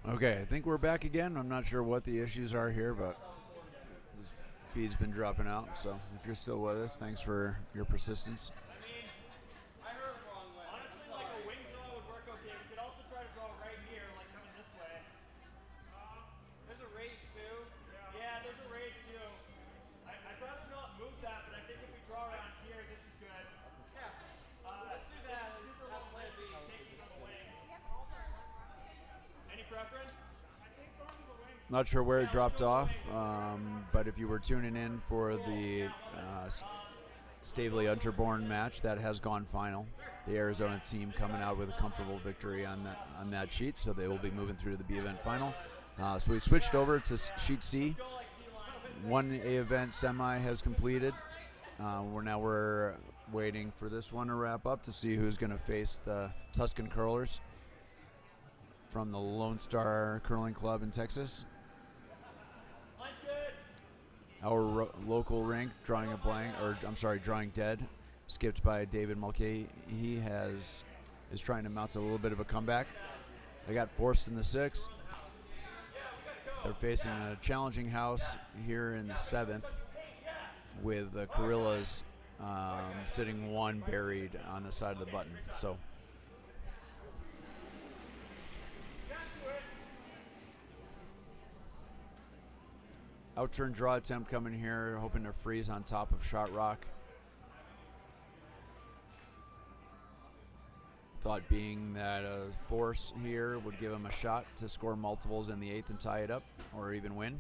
Okay, I think we're back again. I'm not sure what the issues are here, but this feed's been dropping out. So if you're still with us, thanks for your persistence. I heard wrong way. Honestly, like a wing draw would work okay. We could also try to draw right here, like coming this way. There's a raise too. Yeah, there's a raise too. I'd rather not move that, but I think if we draw around here, this is good. Yeah. Let's do that. Super long way B, taking on the wings. Any preference? I think going to the wings. Not sure where it dropped off, but if you were tuning in for the Stavely Unterborn match, that has gone final. The Arizona team coming out with a comfortable victory on that sheet, so they will be moving through to the B event final. So we switched over to sheet C. One A event semi has completed. We're waiting for this one to wrap up to see who's going to face the Tuscan Curlers from the Lone Star Curling Club in Texas. Our local rink, drawing dead, skipped by David Mulcahy. He is trying to mount a little bit of a comeback. They got forced in the 6th. They're facing a challenging house here in the 7th with the Carillas sitting one buried on the side of the button. So outturn draw attempt coming here, hoping to freeze on top of Shot Rock. Thought being that a force here would give him a shot to score multiples in the 8th and tie it up, or even win.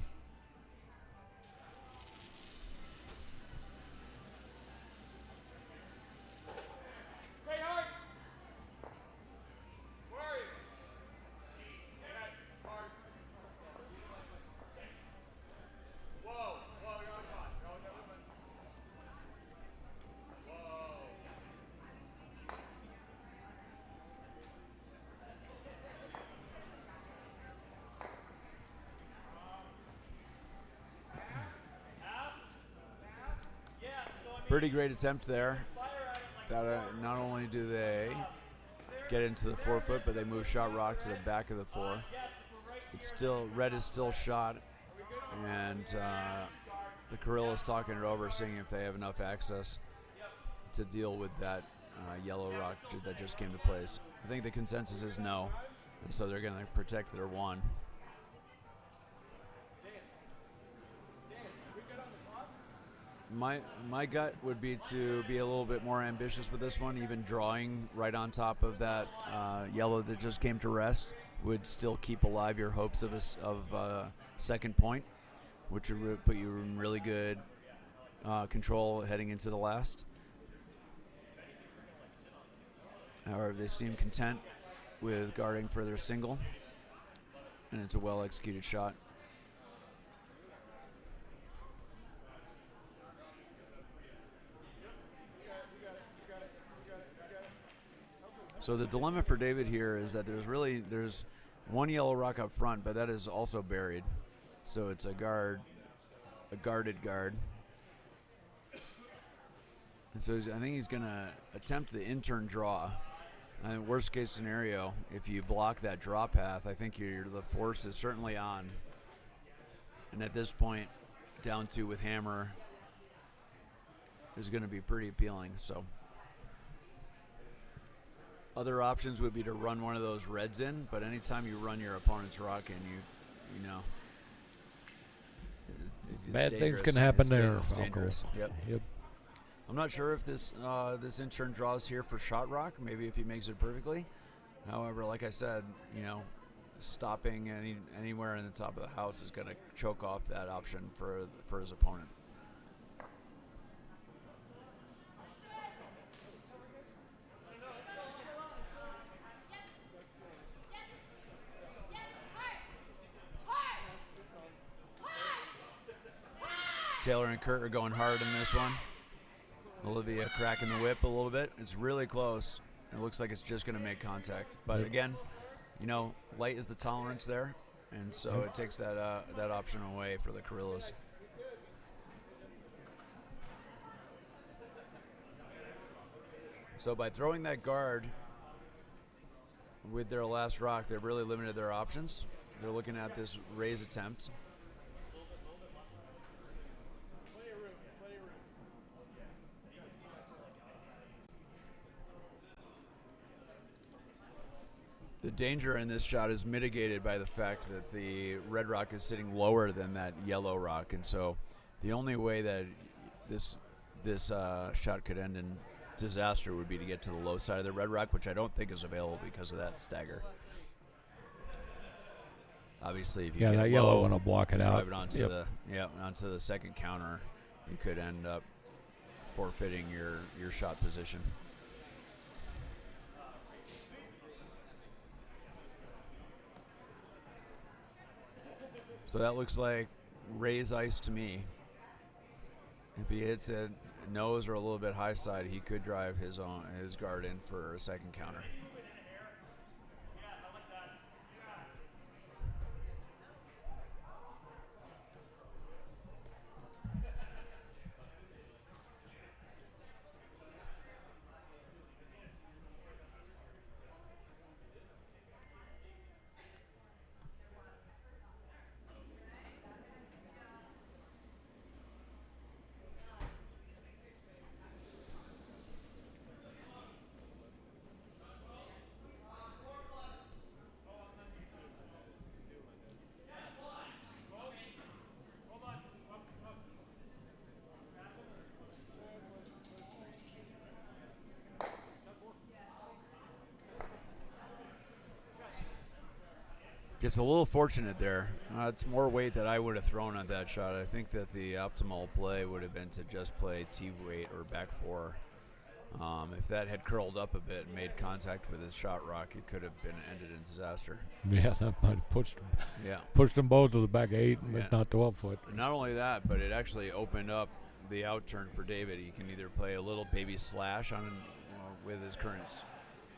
Pretty great attempt there. Not only do they get into the 4-foot, but they move Shot Rock to the back of the 4. It's still, red is still shot, and the Carillas talking it over, seeing if they have enough access to deal with that yellow rock that just came to place. I think the consensus is no, and so they're going to protect their 1. My gut would be to be a little bit more ambitious with this one. Even drawing right on top of that yellow that just came to rest would still keep alive your hopes of a second point, which would put you in really good control heading into the last. However, they seem content with guarding for their single, and it's a well-executed shot. So the dilemma for David here is that there's one yellow rock up front, but that is also buried. So it's a guarded guard. And so I think he's going to attempt the in-turn draw. And worst case scenario, if you block that draw path, I think the force is certainly on. And at this point, down 2 with hammer is going to be pretty appealing. So other options would be to run one of those reds in, but anytime you run your opponent's rock in, you know, it's bad dangerous. things can happen there. It's dangerous. Yep. I'm not sure if this in-turn draws here for Shot Rock. Maybe if he makes it perfectly. However, like I said, stopping anywhere in the top of the house is going to choke off that option for his opponent. Taylor and Kurt are going hard in this one. Olivia cracking the whip a little bit. It's really close. It looks like it's just going to make contact. But again, light is the tolerance there, and so it takes that option away for the Carillas. So by throwing that guard with their last rock, they've really limited their options. they're looking at this raise attempt. Plenty of room. Plenty of room. The danger in this shot is mitigated by the fact that the red rock is sitting lower than that yellow rock, and so the only way that this shot could end in disaster would be to get to the low side of the red rock, which I don't think is available because of that stagger. Obviously, if you get that yellow low, one will block it out. drive it onto onto the second counter, you could end up forfeiting your shot position. So that looks like raise ice to me. If he hits it nose or a little bit high side, he could drive his guard in for a second counter. Gets a little fortunate there. It's more weight that I would have thrown at that shot. I think that the optimal play would have been to just play T-weight or back four. If that had curled up a bit and made contact with his shot rock, it could have been ended in disaster. Yeah, that might have pushed them both to the back 8, but not 12-foot. Not only that, but it actually opened up the outturn for David. He can either play a little baby slash on with his current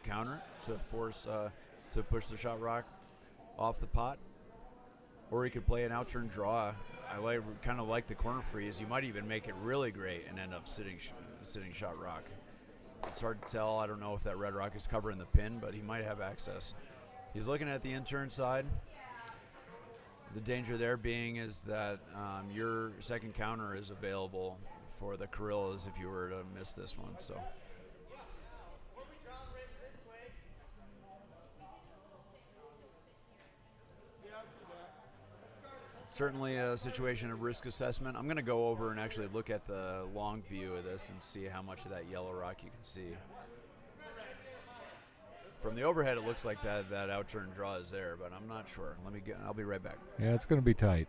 counter to force to push the shot rock off the pot, or he could play an outturn draw. I kind of like the corner freeze. You might even make it really great and end up sitting shot rock. It's hard to tell. I don't know if that red rock is covering the pin, but he might have access. He's looking at the in-turn side. The danger there being is that your second counter is available for the Carillas if you were to miss this one. So. Certainly a situation of risk assessment. I'm going to go over and actually look at the long view of this and see how much of that yellow rock you can see. From the overhead, it looks like that outturn draw is there, but I'm not sure. I'll be right back. Yeah, it's going to be tight.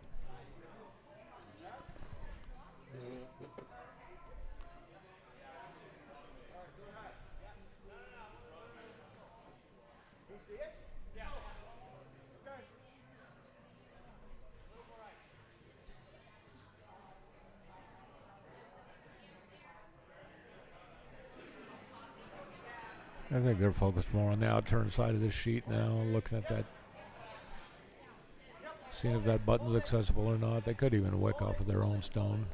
I think they're focused more on the outturn side of this sheet now, looking at that, seeing if that button's accessible or not. They could even wick off of their own stone.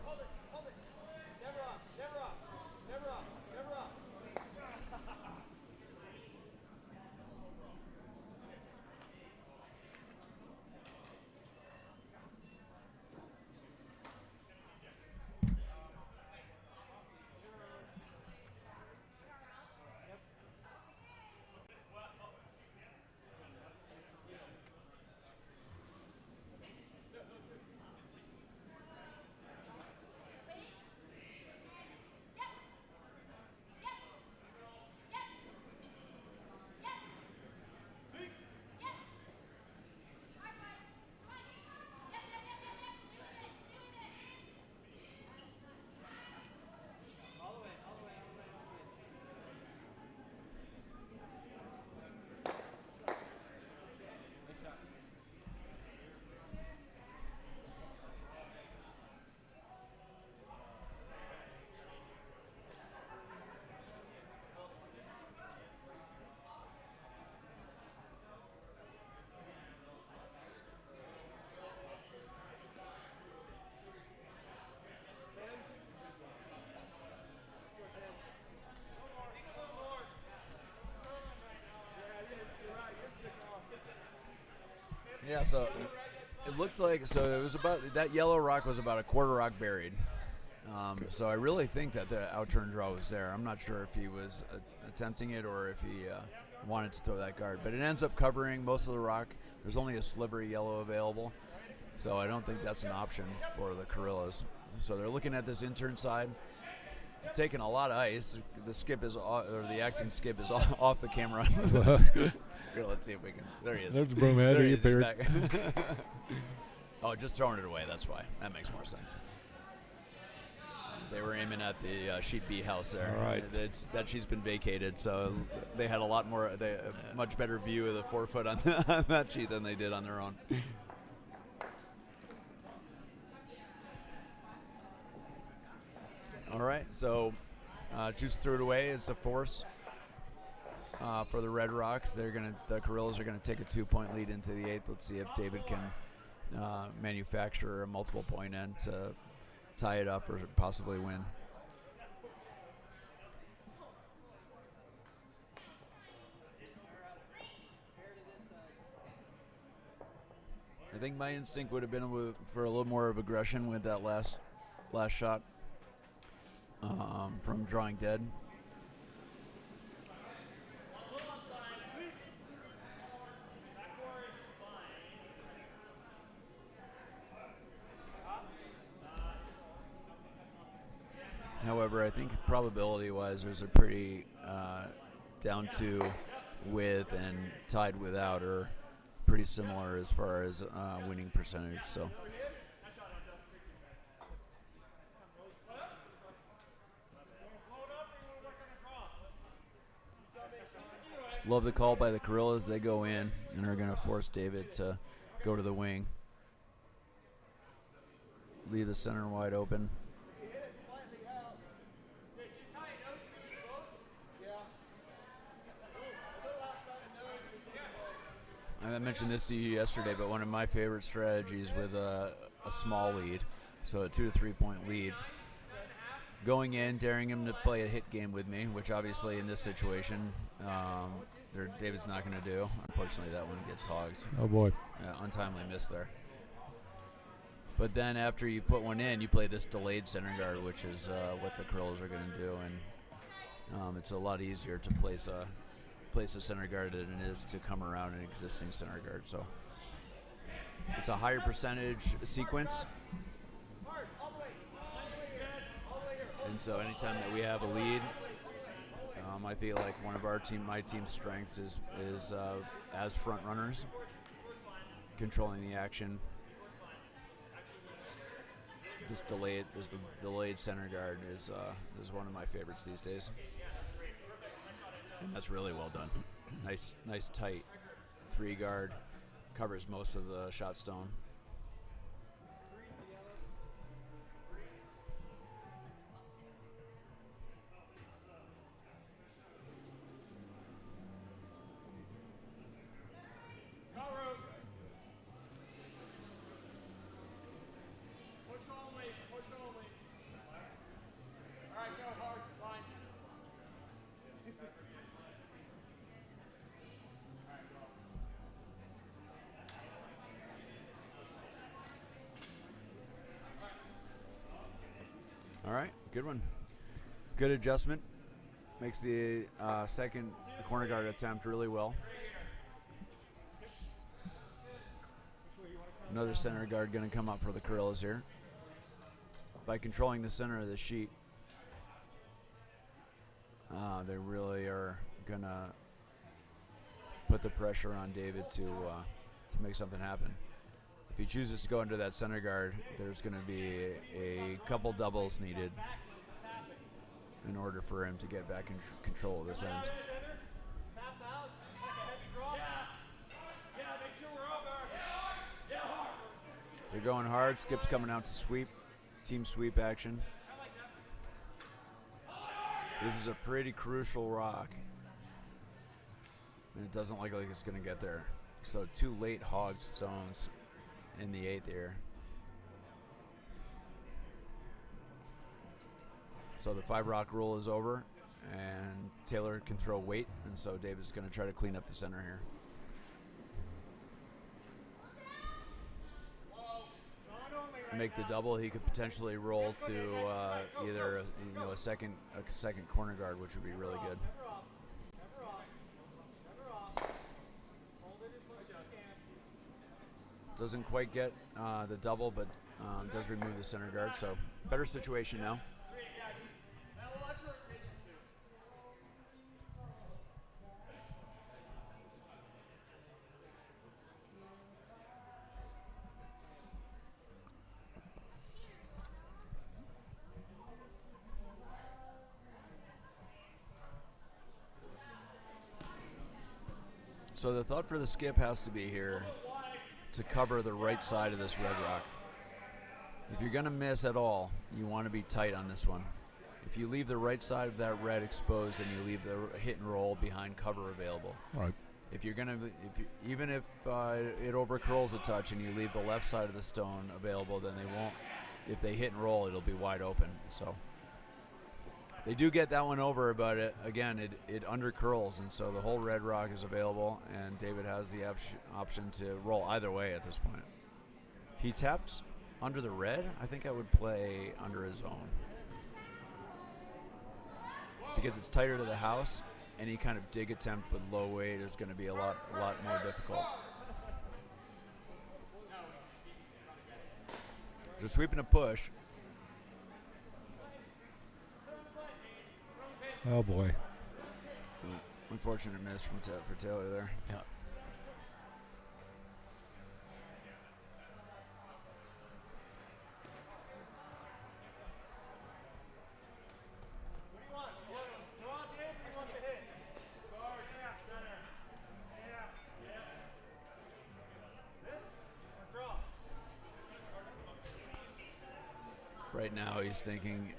Yeah, so it looked like, so it was about, that yellow rock was about a quarter rock buried. So I really think that the outturn draw was there. I'm not sure if he was attempting it or if he wanted to throw that guard. But it ends up covering most of the rock. There's only a slivery yellow available. So I don't think that's an option for the Carillas. So they're looking at this intern side, taking a lot of ice. The skip is, or the acting skip is off the camera. Here, let's see if we can. There he is. There's Broomhead. There He he is. He's appeared. back. Oh, just throwing it away. That's why. That makes more sense. They were aiming at the sheet B house there. All right. That sheet's been vacated, so they had a lot more, a much better view of the 4 foot on, on that sheet than they did on their own. All right, so Juice threw it away as a force for the Red Rocks. The Carillas are gonna take a 2-point lead into the 8th. Let's see if David can manufacture a multiple point end to tie it up or possibly win. I think my instinct would have been for a little more of aggression with that last shot from drawing dead. However, I think probability-wise, there's a pretty down to with and tied without are pretty similar as far as winning percentage. So. Love the call by the Carillas. They go in and are going to force David to go to the wing. Leave the center wide open. I mentioned this to you yesterday, but one of my favorite strategies with a small lead, so a 2 to 3 point lead, going in, daring him to play a hit game with me, which obviously in this situation, David's not going to do. Unfortunately, that one gets hogged. Oh boy. Untimely miss there. But then after you put one in, you play this delayed center guard, which is what the Carillas are going to do, and it's a lot easier to place a center guard than it is to come around an existing center guard. So it's a higher percentage sequence. And so anytime that we have a lead, I feel like one of my team's strengths is as front runners, controlling the action. This delayed center guard is one of my favorites these days. And that's really well done. Nice tight 3 guard, covers most of the shot stone. All right, good one. Good adjustment. Makes the second corner guard attempt really well. Another center guard going to come up for the Carillas here. By controlling the center of the sheet, they really are going to put the pressure on David to make something happen. If he chooses to go into that center guard, there's going to be a couple doubles needed in order for him to get back in control of this end. They're going hard. Skip's coming out to sweep. Team sweep action. This is a pretty crucial rock. And it doesn't look like it's going to get there. So 2 late hogged stones in the 8th here. So the 5 rock rule is over, and Taylor can throw weight, and so David's going to try to clean up the center here. make the double, he could potentially roll to either a second corner guard, which would be really good. Doesn't quite get the double, but does remove the center guard, so better situation now. So the thought for the skip has to be here to cover the right side of this red rock. If you're going to miss at all, you want to be tight on this one. If you leave the right side of that red exposed, then you leave the hit and roll behind cover available. Right. If you're going to, even if it overcurls a touch and you leave the left side of the stone available, then they won't. If they hit and roll, it'll be wide open. So they do get that one over, but it undercurls, and so the whole red rock is available, and David has the option to roll either way at this point. He tapped under the red. I think I would play under his own because it's tighter to the house. Any kind of dig attempt with low weight is going to be a lot more difficult. They're sweeping a push. Oh boy. Unfortunate miss for Taylor there. Yeah. Right now he's thinking,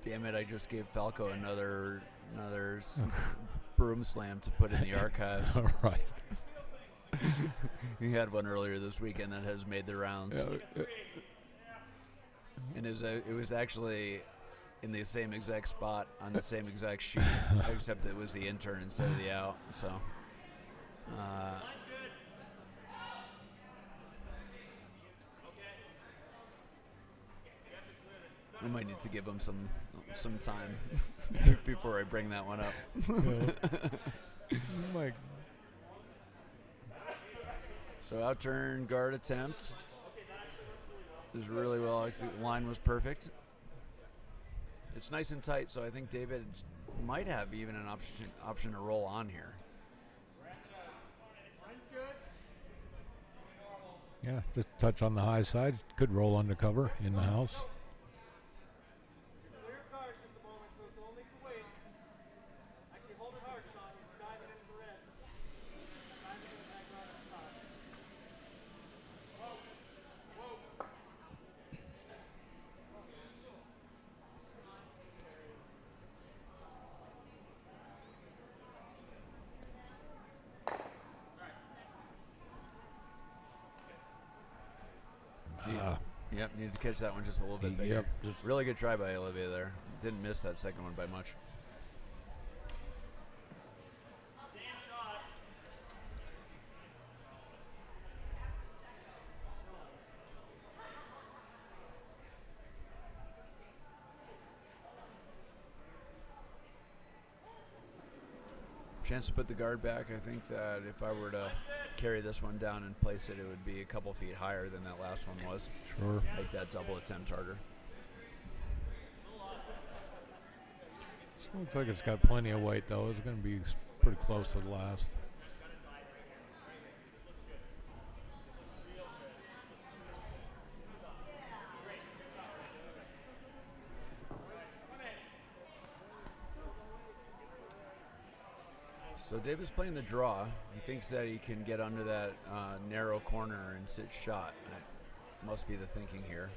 damn it, I just gave Falco another broom slam to put in the archives. All right. He had one earlier this weekend that has made the rounds. And it was actually in the same exact spot on the same exact sheet, except it was the intern instead of the out. So we might need to give him some time before I bring that one up. Mike. So outturn guard attempt is really well executed. Line was perfect. It's nice and tight, so I think David might have even an option to roll on here. Yeah, just touch on the high side. Could roll undercover in the house. Yep, needed to catch that one just a little bit bigger. Yep, Just really good try by Olivia there. Didn't miss that second one by much. Chance to put the guard back. I think that if I were to carry this one down and place it, it would be a couple feet higher than that last one was. Sure. Make that double attempt harder. Looks like it's got plenty of weight, though. It's going to be pretty close to the last. So David's playing the draw. He thinks that he can get under that narrow corner and sit shot. That must be the thinking here.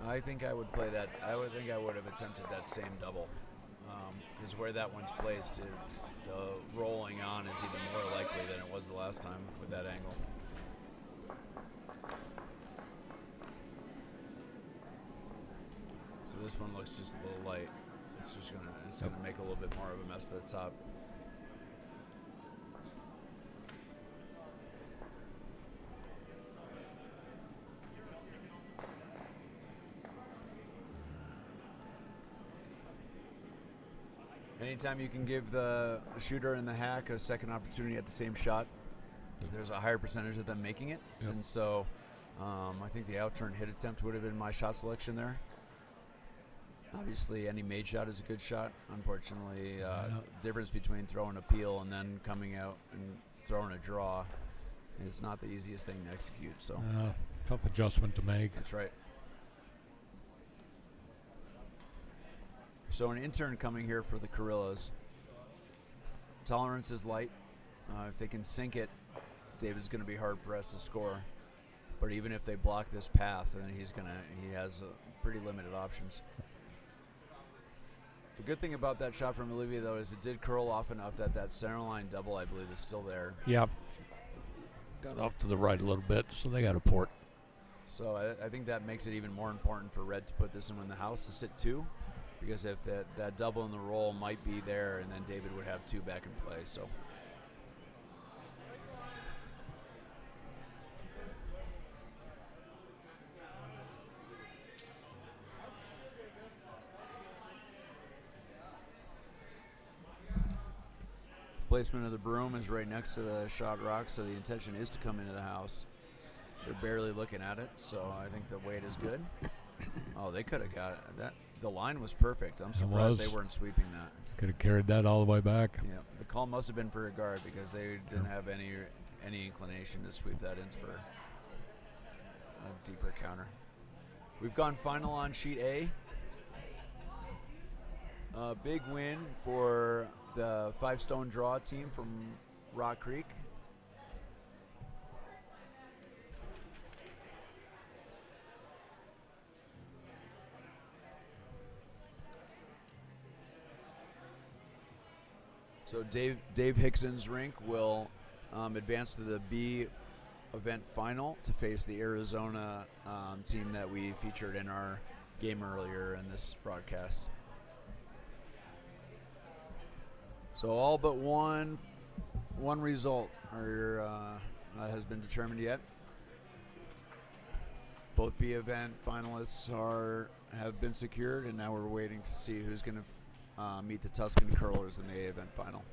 I think I would play that. I would think I would have attempted that same double, because where that one's placed, the rolling on is even more likely than it was the last time with that angle. So this one looks just a little light. It's gonna make a little bit more of a mess at the top. Anytime you can give the shooter and the hack a second opportunity at the same shot, there's a higher percentage of them making it. Yep. And so I think the outturn hit attempt would have been my shot selection there. Obviously, any made shot is a good shot. Unfortunately, difference between throwing a peel and then coming out and throwing a draw is not the easiest thing to execute. So Tough adjustment to make. that's right. So an intern coming here for the Carillas. Tolerance is light. If they can sink it, David's going to be hard pressed to score. But even if they block this path, then he has pretty limited options. The good thing about that shot from Olivier, though, is it did curl off enough that center line double, I believe, is still there. Yep. Got off to the right a little bit, so they got a port. So I think that makes it even more important for Red to put this one in the house to sit two, because if that double in the roll might be there, and then David would have two back in play. So. Placement of the broom is right next to the shot rock, so the intention is to come into the house. They're barely looking at it, so I think the weight is good. Oh, they could have got it. The line was perfect. I'm surprised they weren't sweeping that. Could have carried that all the way back. Yeah, the call must have been for a guard because they didn't have any inclination to sweep that in for a deeper counter. We've gone final on sheet A. A big win for the 5-stone draw team from Rock Creek. So Dave Hickson's rink will advance to the B event final to face the Arizona team that we featured in our game earlier in this broadcast. So all but one result has been determined yet. Both B event finalists have been secured, and now we're waiting to see who's going to meet the Tuscan Curlers in the A event final.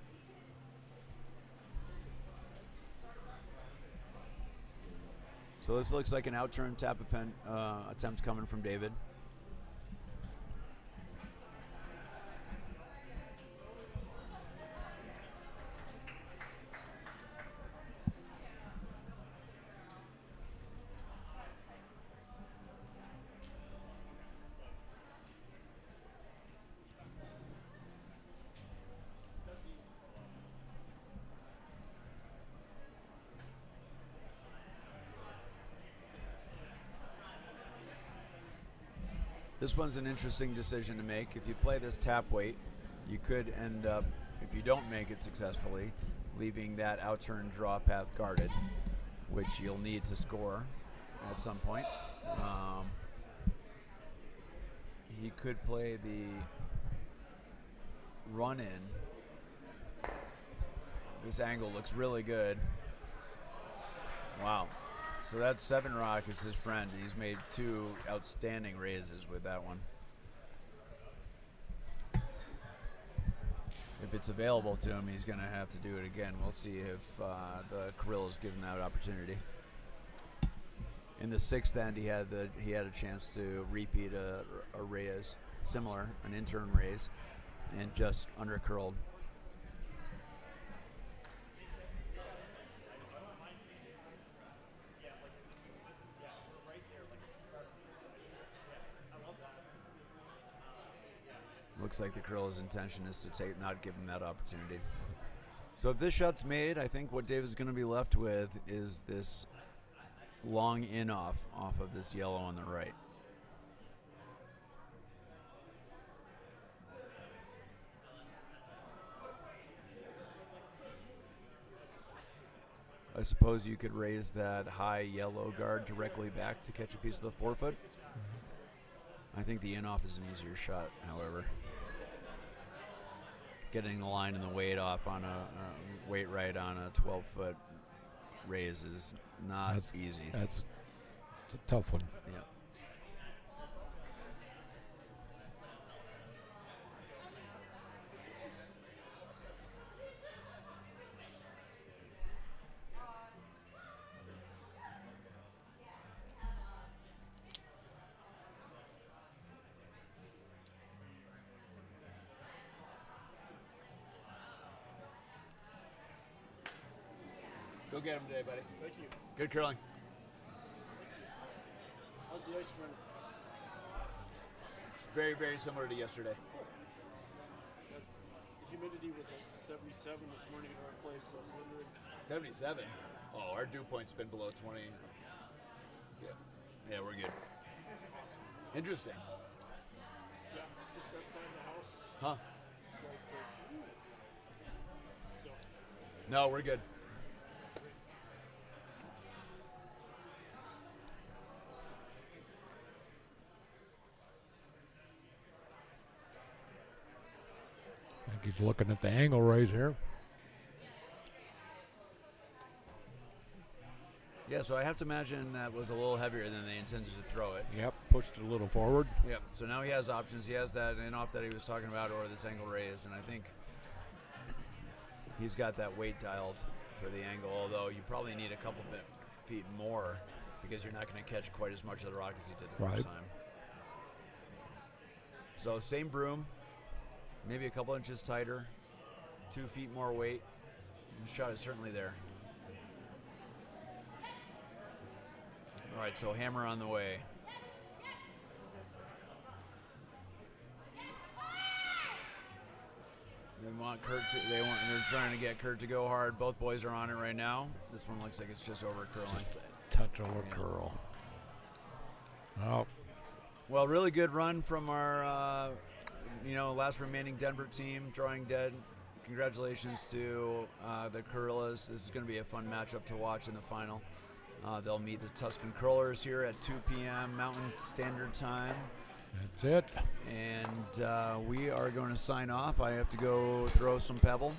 So this looks like an outturn tap attempt coming from David. This one's an interesting decision to make. If you play this tap weight, you could end up, if you don't make it successfully, leaving that outturn draw path guarded, which you'll need to score at some point. He could play the run-in. This angle looks really good. Wow. So that 7 rock is his friend. He's made 2 outstanding raises with that one. If it's available to him, he's going to have to do it again. We'll see if the Carillas give him that opportunity. In the 6th end, he had a chance to repeat a raise, similar, an intern raise, and just undercurled. Looks like the Carillas' intention is to not give him that opportunity. So if this shot's made, I think what David's going to be left with is this long in-off off of this yellow on the right. I suppose you could raise that high yellow guard directly back to catch a piece of the forefoot. I think the in-off is an easier shot, however. Getting the line and the weight off on a weight right on a 12-foot raise is not easy. That's a tough one. Yeah. Go get him today, buddy. Thank you. Good curling. How's the ice run? It's very, very similar to yesterday. The humidity was like 77 this morning at our place, so I was wondering. 77. Oh, our dew point's been below 20. Yeah. Yeah, we're good. Interesting. Yeah, it's just outside the house. Huh? It's just like, so, No, we're good. I think he's looking at the angle raise here. Yeah, so I have to imagine that was a little heavier than they intended to throw it. Yep, pushed it a little forward. Yep. So now he has options. He has that in-off that he was talking about, or this angle raise, and I think he's got that weight dialed for the angle. Although you probably need a couple feet more because you're not going to catch quite as much of the rock as he did the first time. So same broom, maybe a couple inches tighter, 2 feet more weight. The shot is certainly there. All right, so hammer on the way. They're trying to get Kurt to go hard. Both boys are on it right now. This one looks like it's just over curling. Just a touch over curl. Oh, Well, really good run from our, last remaining Denver team, drawing dead. Congratulations to the Curlas. This is going to be a fun matchup to watch in the final. They'll meet the Tuscan Curlers here at 2 p.m. Mountain Standard Time. that's it. And we are going to sign off. I have to go throw some pebble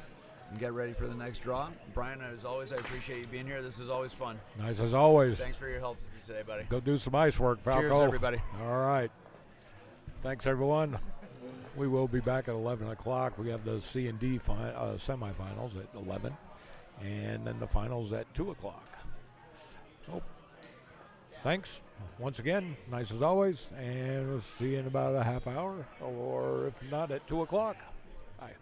and get ready for the next draw. Brian, as always, I appreciate you being here. This is always fun. Nice as always. Thanks for your help today, buddy. Go do some ice work, Falco. Cheers, everybody. All right. Thanks, everyone. We will be back at 11 o'clock. We have the C and D semifinals at 11, and then the finals at 2 o'clock. Oh, thanks once again. Nice as always, and we'll see you in about a half hour, or if not, at 2 o'clock. Bye.